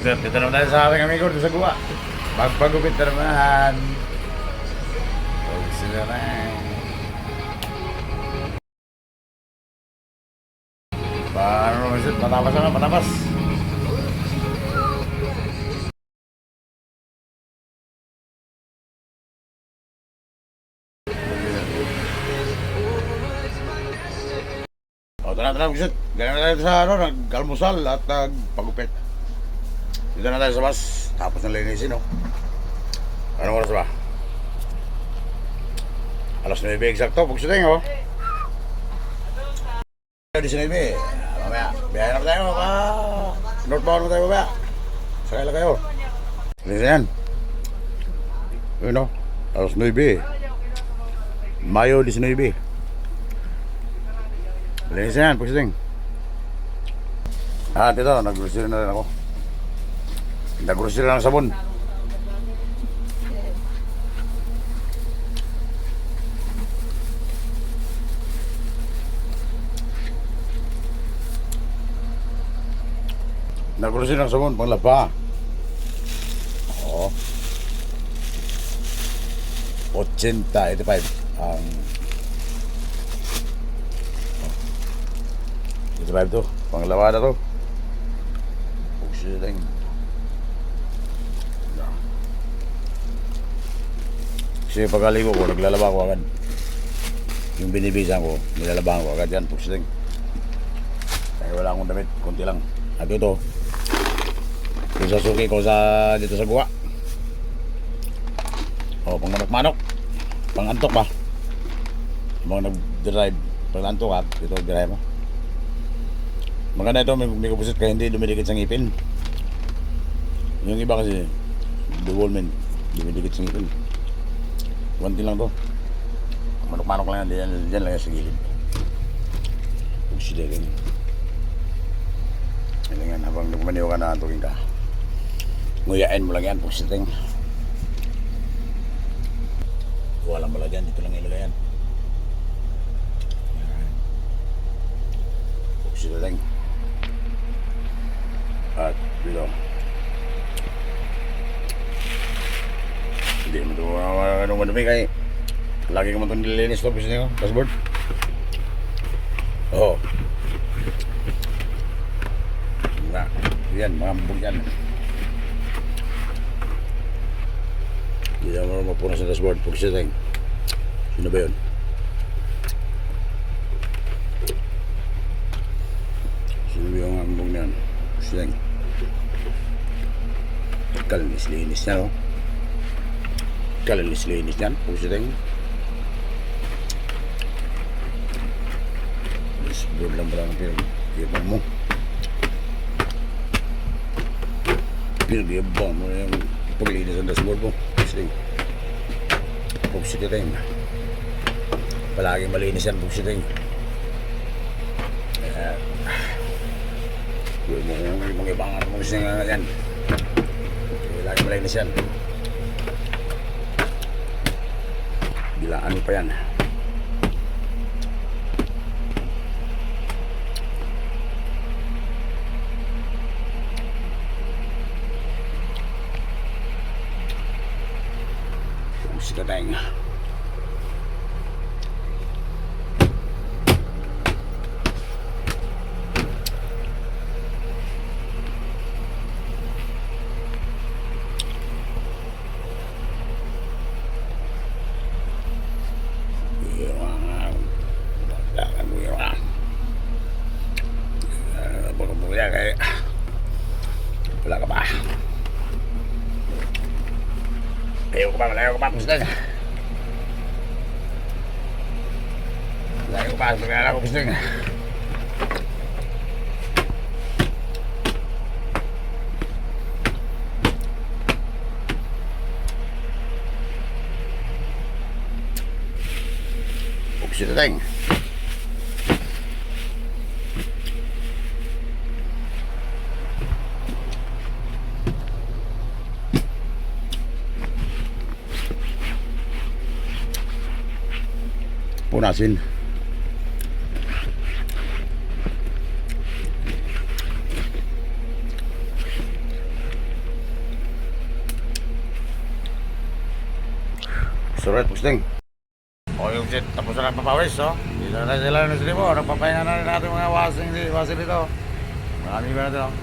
Sir, dito naman tayo sa aming amigo dito sa Guwa. Magpagupit na naman. Pag sila na. Paano naman sir? Patapas na, patapas. O, tara, sir. Ganyan na tayo sa ano, nag-almusal at nagpagupit. Dito na tayo sa bus. Tapos na linisin, no? Anong oras ba? Alas 9 eksakto, pagsuting, oh. 19, mamaya. Biyahe na tayo, northbound na tayo, mamaya. Sakay lang kayo. Linisin yan. Yun, no? Alas 9. Mayo 19. Linisin yan, pagsuting. Ito, nag-grocery na rin ako. Nag-grocery na ng sabon. Nag-grocery ng sabon, panglaba. Oo. 85 ang 85 to, panglawa na to. Pagsiling. Kasi pagkaligo ko, naglalaba ko agad. Yung binibisan ko, nilalabahan ko agad yan, pagsiling. Kaya wala akong damit, konti lang. At ito, yung sasuki ko dito sa Guwa. O, pang manok-manok. Pang antok ba? Mga nag-drive, pag antok ka, ito drive mo. Maganda ito, may kapusit kaya hindi dumidikit sa ngipin. Yung iba kasi, duwalmen, dumidikit sa ngipin. Kunti lang to. Manok-manok lang yan, dyan lang yan sa gilid. Pagsiling. Yan yan, habang nagmaniw ka na antugin ka. Nguyain mo lang yan, pagsiling. Walang bala dyan, dito lang ilagay yan. Pagsiling. At dito. Hindi mo ito anong madumi kaya lagi ko mo itong nililinis ito piso niyo, dashboard. Oo. Yan, mga ambog yan. Hindi naman mapunas sa dashboard piso niyo. Sino ba yun? Sino ba yung ambog niyan? Piso niyo. Kalinis-linis niya, no? Kalinis-linis yan, pusiting. Dashboard lang pala ng pinag-ibang mo. Pinag-ibang mo yung paglinis ng dashboard mo, pusiting. Pusiting. Palaging malinis yan, pusiting. Yung mga ibang pusiting yan. Palaging malinis yan. Bilaan pa yan. Pusita tayong kaya wala ka ba? Ayaw ko ba? Pusita niya. Ayaw ko ba? Pagkala ko pusita niya. Pusita tayong punasin. Surat, pusting. O yung jet, tapos na nagpapawis, oh. Dito na sila ng sili mo. Nagpapahinga na rin natin mga wasing dito. Marami ba natin, oh.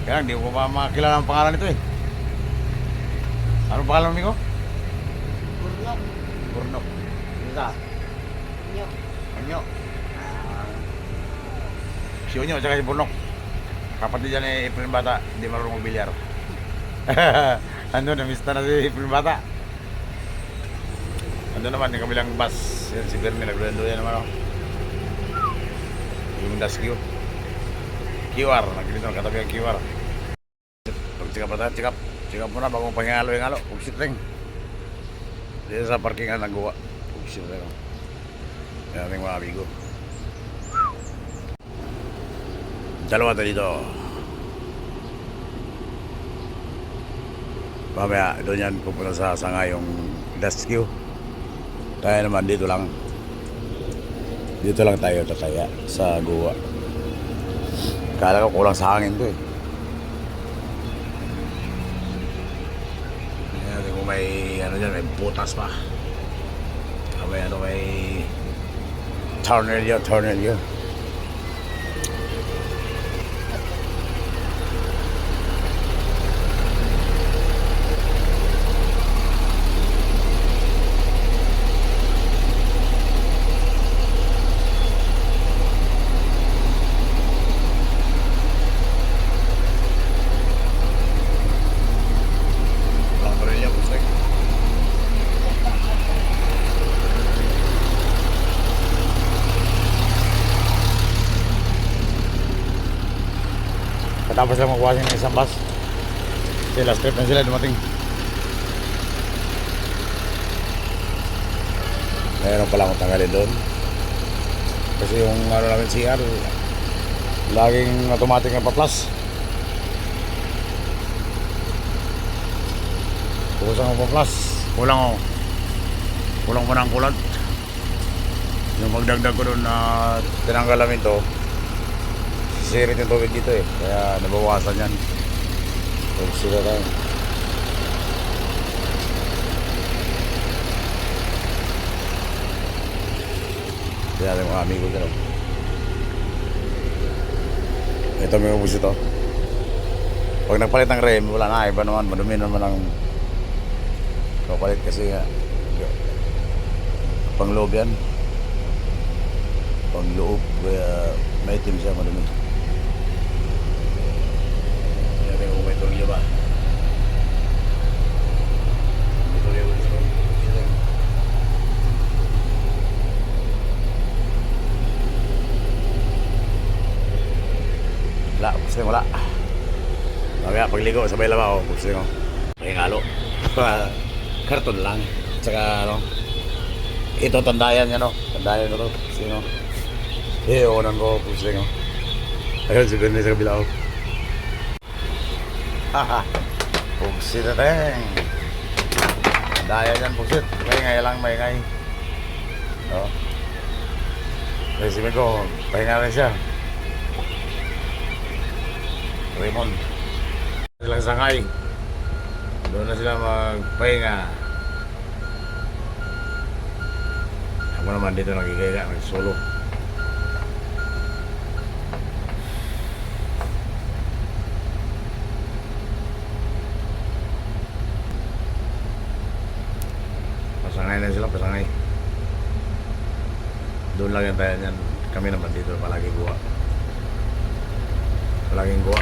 Kaya hindi ko pa makakilala ang pangalan nito, eh. Anong pangalan mo, amigo? Burnok. Burnok. Isa. Nyo. Anyo. Si Unyo, tsaka si Burnok. Kapatid dyan eh, April Bata. Hindi marunong magbilyar. Ando, na-miss na si April Bata. Ando naman, yung kabilang bus. Yan, si Bernie, nagblendo yan naman, oh. Yung Das Q. QR, nagkilito ng katabi ang QR. Pag-check up na tayo, check up muna bago pangingalo yung halo. Pugsit rin. Dito sa parkingan nagawa. Pugsit rin. Yan ating mga amigo. Dalawa tayo dito. Mamaya, doon yan pupunta sa sanga yung rescue. Tayo naman dito lang. Dito lang tayo tataya sa Goa. Kala ko kulang sa hangin to, eh. Ayan, kung may ano dyan, may butas pa. May ano, may tornilyo. Tapos lang magkuha ng isang bus. Kasi last trip na sila dumating. Mayroon pala akong tanggalin doon. Kasi yung ano namin CR, laging automatic na pa-plus. Kusang ako pa-plus. Kulang pa ng kulat. Yung magdagdag ko doon na tinanggal namin to, sirit yung tubig dito, eh. Kaya nabawasan yan. Huwag sila tayo. Kaya natin mga amigo dyan, oh. Ito may ubus ito. Pag nagpalit ng rem, wala na. Iba naman, madumi naman ang kapalit kasi nga pangloob yan. Pangloob, kaya may itim siya, madumi. Kung may tornilyo ba? May tornilyo ba dito? Wala. Mamaya pagligo, sabay laba ako. Gusto nyo. Pakingalo. Karton lang. Tsaka ano. Ito tandayan yan, no? Tandayan ko to. Gusto nyo. Onan ko. Gusto nyo. Ayun, si Bernie sa kabila ko. Haha. Pugsit na teng. Daya dyan pugsit. Maingay lang, maingay. O. Kasi sabi ko, pahinga rin siya. Raymond. Silang sangay. Doon na sila magpahinga. Ako naman dito nagigaya, nagsolo. Pasangay na sila, pasangay. Doon lang yung tayo niyan. Kami naman dito, palagi guwa. Palaging guwa.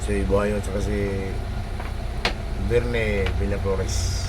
Si Si Buhayo at saka si Verne Villaflores.